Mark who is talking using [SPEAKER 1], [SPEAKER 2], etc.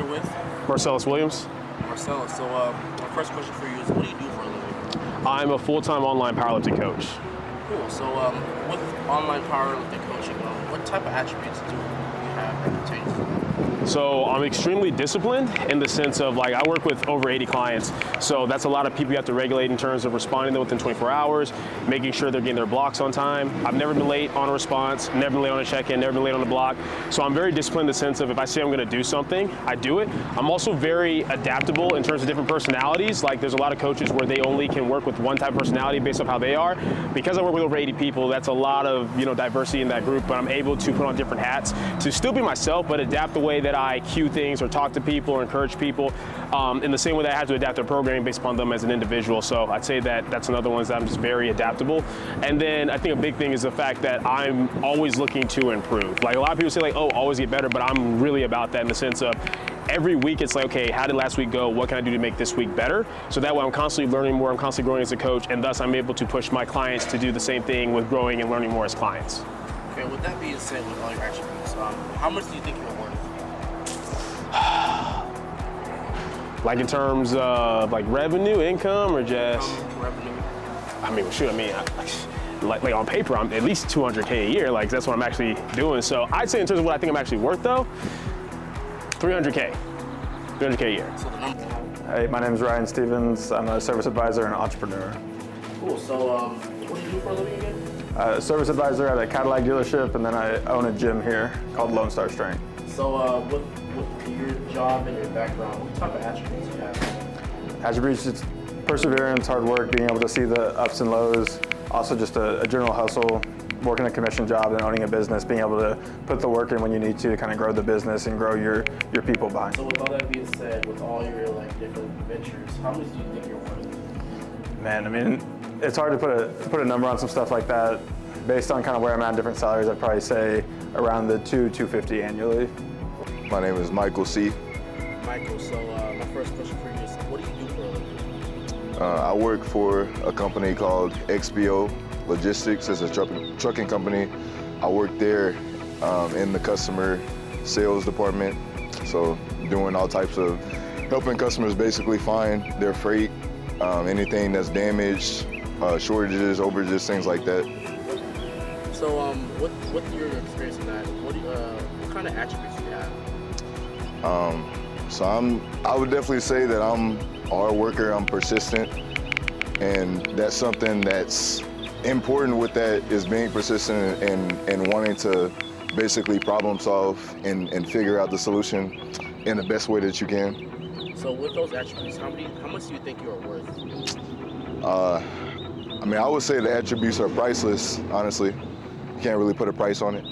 [SPEAKER 1] with?
[SPEAKER 2] Marcellus Williams.
[SPEAKER 1] Marcellus. So my first question for you is, what do you do for a living?
[SPEAKER 2] I'm a full-time online powerlifting coach.
[SPEAKER 1] Cool. So with online powerlifting coaching, what type of attributes do you have that pertains to that?
[SPEAKER 2] So I'm extremely disciplined in the sense of, like, I work with over 80 clients, so that's a lot of people you have to regulate in terms of responding to them within 24 hours, making sure they're getting their blocks on time. I've never been late on a response, never been late on a check-in, never been late on a block. So I'm very disciplined in the sense of, if I say I'm gonna do something, I do it. I'm also very adaptable in terms of different personalities. Like, there's a lot of coaches where they only can work with one type of personality based off how they are. Because I work with over 80 people, that's a lot of, diversity in that group, but I'm able to put on different hats to still be myself, but adapt the way that I cue things or talk to people or encourage people in the same way that I have to adapt their programming based upon them as an individual. So I'd say that that's another one, is that I'm just very adaptable. And then I think a big thing is the fact that I'm always looking to improve. Like, a lot of people say, like, oh, always get better, but I'm really about that in the sense of, every week it's like, okay, how did last week go? What can I do to make this week better? So that way I'm constantly learning more, I'm constantly growing as a coach, and thus I'm able to push my clients to do the same thing with growing and learning more as clients.
[SPEAKER 1] Okay, with that being said, with all your attributes, how much do you think you're worth?
[SPEAKER 2] Like, in terms of, like, revenue, income, or just?
[SPEAKER 1] Revenue.
[SPEAKER 2] I mean, shoot, like on paper, I'm at least 200K a year. Like, that's what I'm actually doing. So I'd say in terms of what I think I'm actually worth, though, 300K a year.
[SPEAKER 1] So the number.
[SPEAKER 3] Hey, my name is Ryan Stevens. I'm a service advisor and entrepreneur.
[SPEAKER 1] Cool. So what do you do for a living again?
[SPEAKER 3] Service advisor at a Cadillac dealership, and then I own a gym here called Lone Star Strength.
[SPEAKER 1] So with your job and your background, what type of attributes do you have?
[SPEAKER 3] Attributes, it's perseverance, hard work, being able to see the ups and lows. Also just a general hustle, working a commission job and owning a business, being able to put the work in when you need to kind of grow the business and grow your people behind.
[SPEAKER 1] So with all that being said, with all your different ventures, how much do you think you're worth?
[SPEAKER 3] Man, I mean, it's hard to put a number on some stuff like that. Based on kind of where I'm at in different salaries, I'd probably say around the $250 annually.
[SPEAKER 4] My name is Michael C.
[SPEAKER 1] Michael, so my first question for you is, what do you do for a living?
[SPEAKER 4] I work for a company called XPO Logistics. It's a trucking company. I work there in the customer sales department. So doing all types of, helping customers basically find their freight, anything that's damaged, shortages, overages, things like that.
[SPEAKER 1] So what's your experience in that? What kind of attributes do you have?
[SPEAKER 4] So I would definitely say that I'm a hard worker, I'm persistent, and that's something that's important with that, is being persistent and wanting to basically problem solve and figure out the solution in the best way that you can.
[SPEAKER 1] So with those attributes, how much do you think you are worth?
[SPEAKER 4] I mean, I would say the attributes are priceless, honestly. You can't really put a price on it.